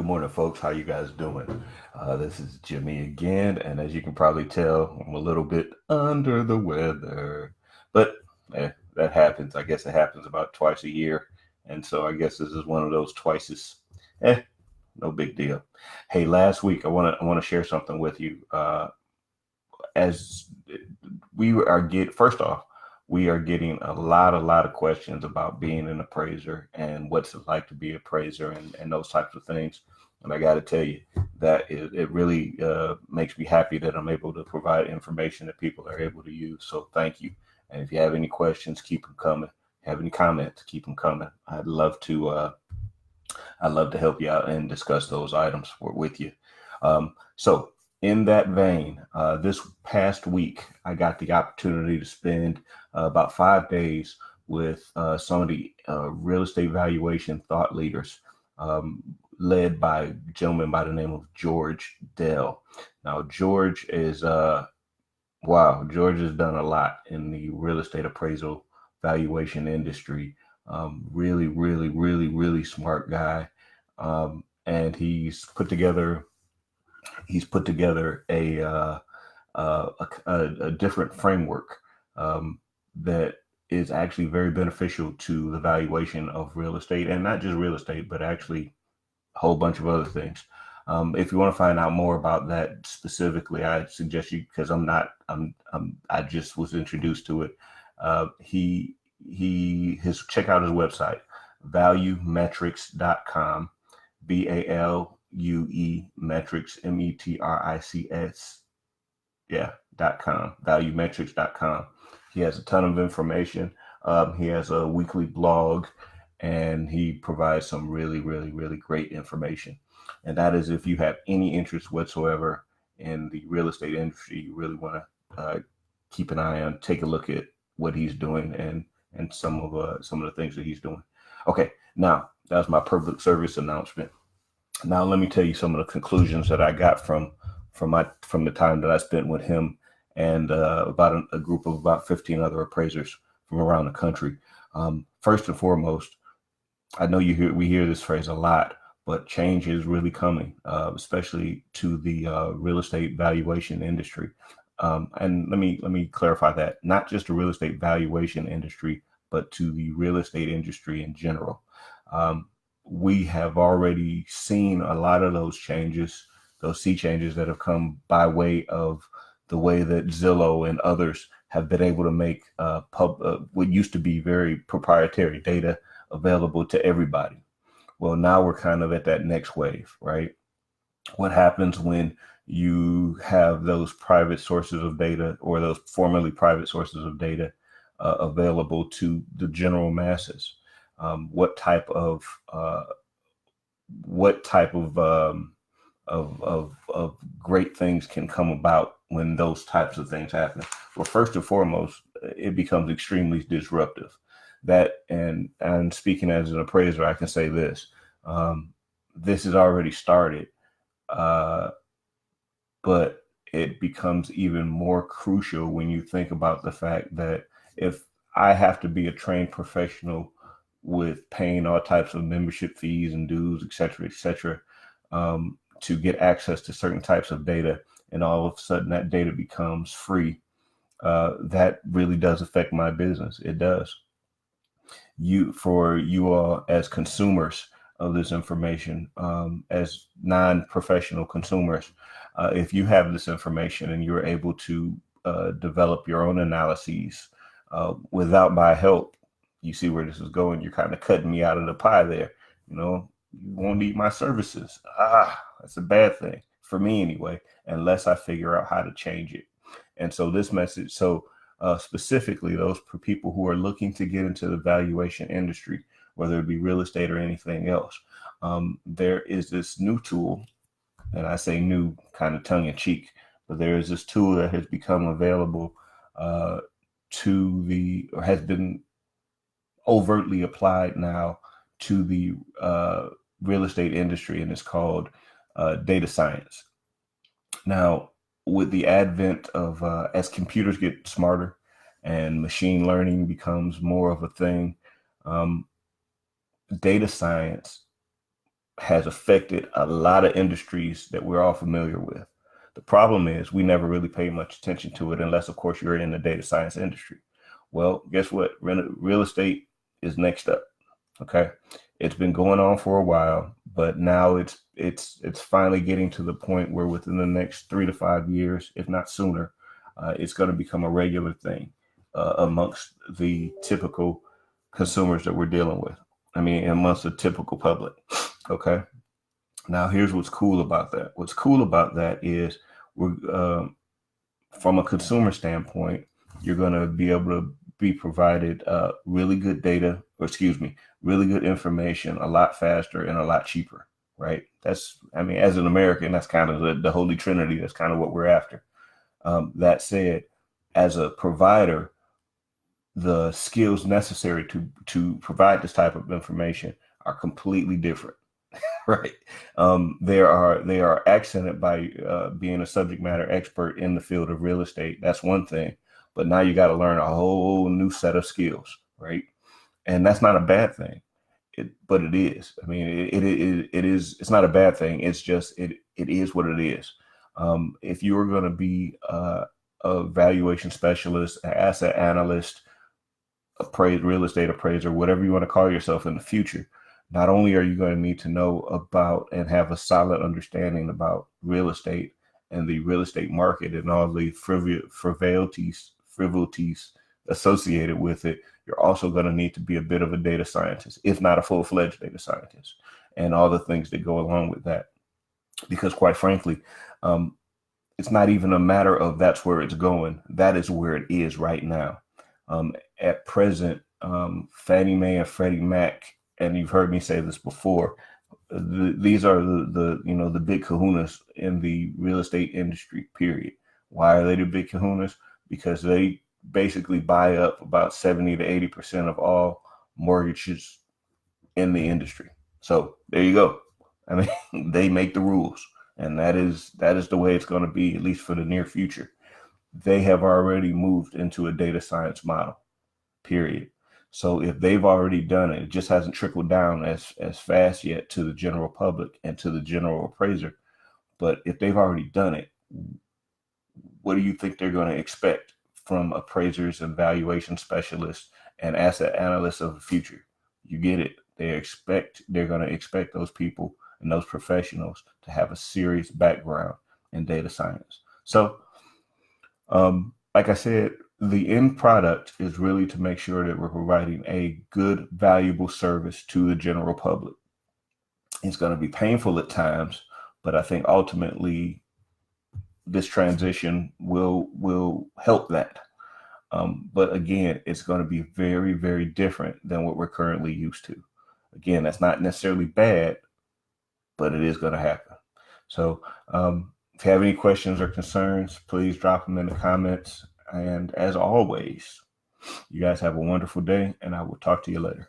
Good morning, folks. How you guys doing? This is Jimmy again, and as you can probably tell, I'm a little bit under the weather. But that happens. I guess it happens about twice a year, and so I guess this is one of those twices. Eh, no big deal. Hey, last week I want to share something with you. As we are get first off, we are getting a lot of questions about being an appraiser and what's it like to be an appraiser and those types of things. And I got to tell you that it really makes me happy that I'm able to provide information that people are able to use. So thank you. And if you have any questions, keep them coming. Have any comments, keep them coming. I'd love to help you out and discuss those items with you. So, in that vein, this past week, I got the opportunity to spend about 5 days with some of the real estate valuation thought leaders, um, led by a gentleman by the name of George Dell. Now, George has done a lot in the real estate appraisal valuation industry. Really, really, really, really smart guy. And he's put together a different framework that is actually very beneficial to the valuation of real estate, and not just real estate, but actually a whole bunch of other things. If you want to find out more about that specifically, I suggest you, because I just was introduced to it. His check out his website, valuemetrics.com, VALUE metrics, METRICS, .com, valuemetrics.com. He has a ton of information. He has a weekly blog, and he provides some really, really, really great information. And that is, if you have any interest whatsoever in the real estate industry, you really want to keep an eye on, take a look at what he's doing and some of the things that he's doing. Okay, now that was my public service announcement. Now let me tell you some of the conclusions that I got from the time that I spent with him and about a group of about 15 other appraisers from around the country. First and foremost, I know we hear this phrase a lot, but change is really coming, especially to the real estate valuation industry. And let me clarify that, not just the real estate valuation industry, but to the real estate industry in general. Um, we have already seen a lot of those changes, those sea changes that have come by way of the way that Zillow and others have been able to make what used to be very proprietary data available to everybody. Well, now we're kind of at that next wave, right? What happens when you have those private sources of data, or those formerly private sources of data, available to the general masses? Um, what type of uh, what type of great things can come about when those types of things happen? Well, first and foremost, it becomes extremely disruptive. That, and speaking as an appraiser, I can say this: this has already started, uh, but it becomes even more crucial when you think about the fact that if I have to be a trained professional with paying all types of membership fees and dues, et cetera, to get access to certain types of data, and all of a sudden that data becomes free, that really does affect my business. It does. For you all as consumers of this information, as non-professional consumers, if you have this information and you're able to develop your own analyses without my help, you see where this is going. You're kind of cutting me out of the pie there. You won't need my services. That's a bad thing for me anyway, unless I figure out how to change it. And so this message, specifically those people who are looking to get into the valuation industry, whether it be real estate or anything else, there is this new tool, and I say new kind of tongue in cheek, but there is this tool that has become available uh, or has been overtly applied now to the real estate industry, and it's called data science. Now, with the advent of as computers get smarter and machine learning becomes more of a thing, um, data science has affected a lot of industries that we're all familiar with. The problem is we never really pay much attention to it unless, of course, you're in the data science industry. Well, guess what? Real estate is next up. Okay, it's been going on for a while, but now it's finally getting to the point where within the next 3 to 5 years, if not sooner, it's going to become a regular thing amongst the typical consumers that we're dealing with. I mean, amongst the typical public. Okay. Now, here's what's cool about that. What's cool about that is we're from a consumer standpoint, you're going to be able to be provided really good data, or excuse me, really good information a lot faster and a lot cheaper, right? That's, I mean, as an American, that's kind of the holy trinity. That's kind of what we're after. That said, as a provider, the skills necessary to provide this type of information are completely different. Right. They are accented by being a subject matter expert in the field of real estate. That's one thing. But now you got to learn a whole new set of skills. Right. And that's not a bad thing. But it is. I mean, it is. It's not a bad thing. It's just it is what it is. If you are going to be a valuation specialist, an asset analyst, real estate appraiser, whatever you want to call yourself in the future, not only are you going to need to know about and have a solid understanding about real estate and the real estate market and all the frivolities associated with it, you're also going to need to be a bit of a data scientist, if not a full-fledged data scientist, and all the things that go along with that. Because quite frankly, it's not even a matter of that's where it's going. That is where it is right now. At present, Fannie Mae and Freddie Mac, and you've heard me say this before, these are the big kahunas in the real estate industry, period. Why are they the big kahunas? Because they basically buy up about 70 to 80% of all mortgages in the industry. So there you go. I mean, they make the rules, and that is the way it's going to be, at least for the near future. They have already moved into a data science model, period. So if they've already done it, it just hasn't trickled down as fast yet to the general public and to the general appraiser. But if they've already done it, what do you think they're going to expect from appraisers and valuation specialists and asset analysts of the future? You get it. They're going to expect those people and those professionals to have a serious background in data science. So, like I said, the end product is really to make sure that we're providing a good, valuable service to the general public. It's going to be painful at times, but I think ultimately this transition will help that. But again, it's going to be very, very different than what we're currently used to. Again, that's not necessarily bad, but it is going to happen. So if you have any questions or concerns, please drop them in the comments. And as always, you guys have a wonderful day, and I will talk to you later.